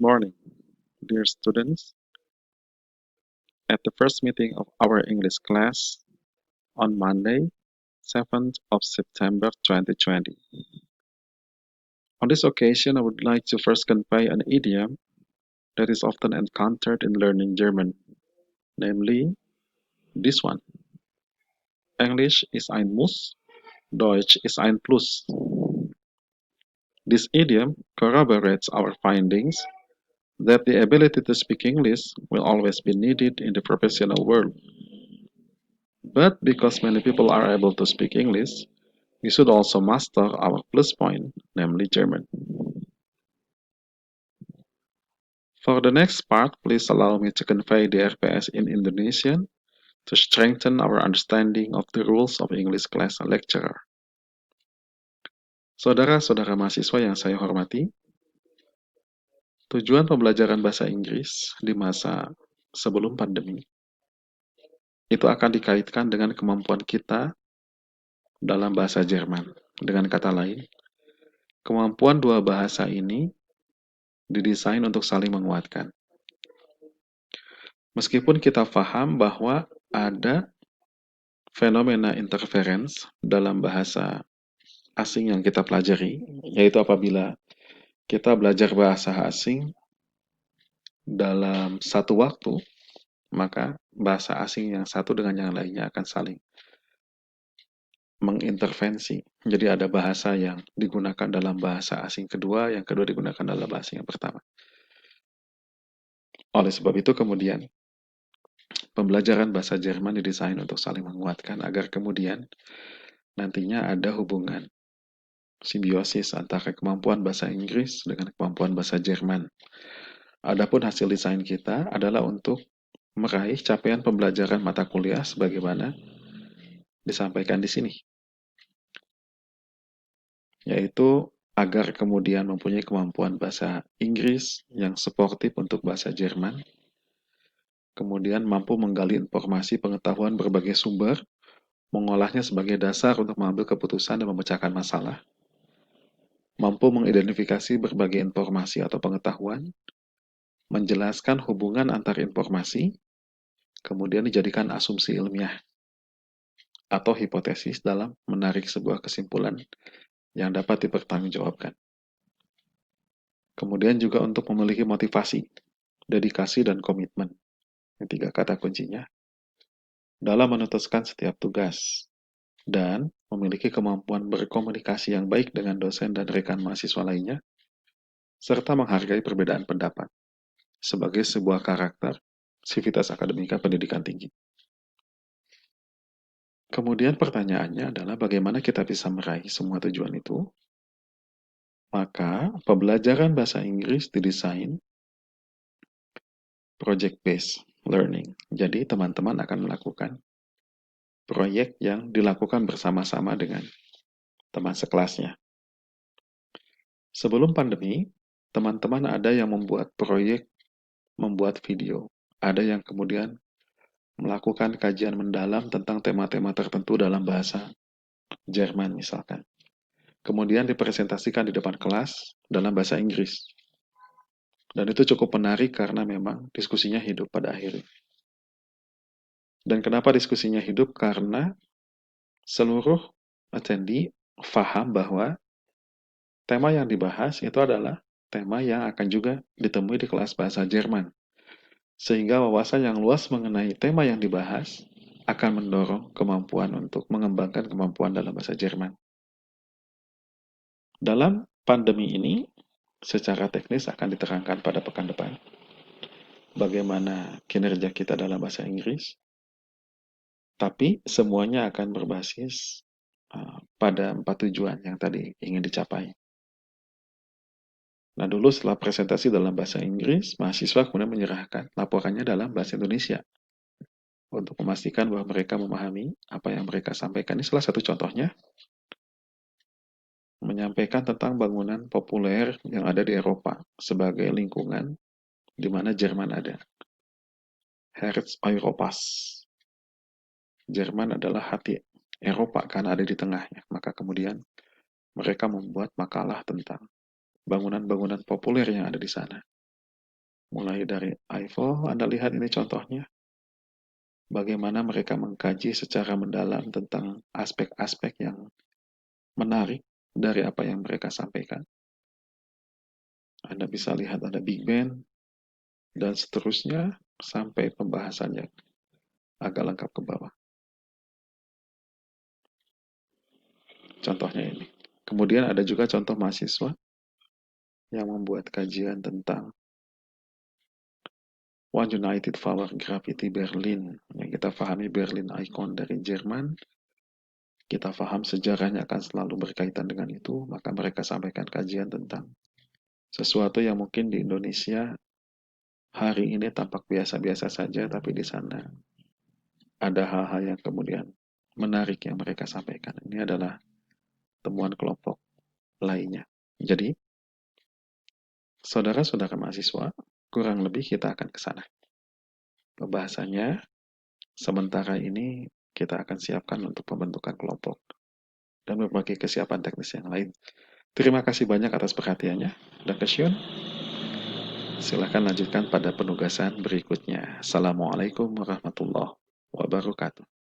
Morning, dear students. At the first meeting of our English class on Monday, 7th of September 2020. On this occasion, I would like to first convey an idiom that is often encountered in learning German, namely this one. English ist ein Muss, Deutsch ist ein Plus. This idiom corroborates our findings that the ability to speak English will always be needed in the professional world. But because many people are able to speak English, we should also master our plus point, namely German. For the next part, please allow me to convey the RPS in Indonesian to strengthen our understanding of the rules of English class lecturer. Saudara-saudara mahasiswa yang saya hormati, tujuan pembelajaran bahasa Inggris di masa sebelum pandemi itu akan dikaitkan dengan kemampuan kita dalam bahasa Jerman. Dengan kata lain, kemampuan dua bahasa ini didesain untuk saling menguatkan. Meskipun kita paham bahwa ada fenomena interference dalam bahasa asing yang kita pelajari, yaitu apabila kita belajar bahasa asing dalam satu waktu, maka bahasa asing yang satu dengan yang lainnya akan saling mengintervensi. Jadi ada bahasa yang digunakan dalam bahasa asing kedua, yang kedua digunakan dalam bahasa yang pertama. Oleh sebab itu kemudian, pembelajaran bahasa Jerman didesain untuk saling menguatkan agar kemudian nantinya ada hubungan simbiosis antara kemampuan bahasa Inggris dengan kemampuan bahasa Jerman. Adapun hasil desain kita adalah untuk meraih capaian pembelajaran mata kuliah sebagaimana disampaikan di sini, yaitu agar kemudian mempunyai kemampuan bahasa Inggris yang sportif untuk bahasa Jerman, kemudian mampu menggali informasi pengetahuan berbagai sumber, mengolahnya sebagai dasar untuk mengambil keputusan dan memecahkan masalah, mampu mengidentifikasi berbagai informasi atau pengetahuan, menjelaskan hubungan antar informasi, kemudian dijadikan asumsi ilmiah atau hipotesis dalam menarik sebuah kesimpulan yang dapat dipertanggungjawabkan. Kemudian juga untuk memiliki motivasi, dedikasi, dan komitmen. Ini tiga kata kuncinya. Dalam menutaskan setiap tugas, dan memiliki kemampuan berkomunikasi yang baik dengan dosen dan rekan mahasiswa lainnya, serta menghargai perbedaan pendapat sebagai sebuah karakter sivitas akademika pendidikan tinggi. Kemudian pertanyaannya adalah bagaimana kita bisa meraih semua tujuan itu? Maka pembelajaran bahasa Inggris didesain project-based learning. Jadi teman-teman akan melakukan proyek yang dilakukan bersama-sama dengan teman sekelasnya. Sebelum pandemi, teman-teman ada yang membuat proyek, membuat video. Ada yang kemudian melakukan kajian mendalam tentang tema-tema tertentu dalam bahasa Jerman misalkan. Kemudian dipresentasikan di depan kelas dalam bahasa Inggris. Dan itu cukup menarik karena memang diskusinya hidup pada akhirnya. Dan kenapa diskusinya hidup? Karena seluruh attendee paham bahwa tema yang dibahas itu adalah tema yang akan juga ditemui di kelas bahasa Jerman. Sehingga wawasan yang luas mengenai tema yang dibahas akan mendorong kemampuan untuk mengembangkan kemampuan dalam bahasa Jerman. Dalam pandemi ini, secara teknis akan diterangkan pada pekan depan bagaimana kinerja kita dalam bahasa Inggris, tapi semuanya akan berbasis pada 4 tujuan yang tadi ingin dicapai. Nah, dulu setelah presentasi dalam bahasa Inggris, mahasiswa kemudian menyerahkan laporannya dalam bahasa Indonesia untuk memastikan bahwa mereka memahami apa yang mereka sampaikan. Ini salah satu contohnya, menyampaikan tentang bangunan populer yang ada di Eropa sebagai lingkungan di mana Jerman ada. Herz Europas. Jerman adalah hati Eropa karena ada di tengahnya. Maka kemudian mereka membuat makalah tentang bangunan-bangunan populer yang ada di sana. Mulai dari Eiffel, Anda lihat ini contohnya. Bagaimana mereka mengkaji secara mendalam tentang aspek-aspek yang menarik dari apa yang mereka sampaikan. Anda bisa lihat ada Big Bang, dan seterusnya sampai pembahasannya agak lengkap ke bawah. Contohnya ini. Kemudian ada juga contoh mahasiswa yang membuat kajian tentang One United Power Gravity Berlin. Yang kita pahami Berlin Icon dari Jerman. Kita paham sejarahnya akan selalu berkaitan dengan itu, maka mereka sampaikan kajian tentang sesuatu yang mungkin di Indonesia hari ini tampak biasa-biasa saja, tapi di sana ada hal-hal yang kemudian menarik yang mereka sampaikan. Ini adalah temuan kelompok lainnya. Jadi, saudara-saudara mahasiswa, kurang lebih kita akan ke sana. Pembahasannya, sementara ini kita akan siapkan untuk pembentukan kelompok dan berbagai kesiapan teknis yang lain. Terima kasih banyak atas perhatiannya. Dan Kesyun, silakan lanjutkan pada penugasan berikutnya. Assalamualaikum warahmatullahi wabarakatuh.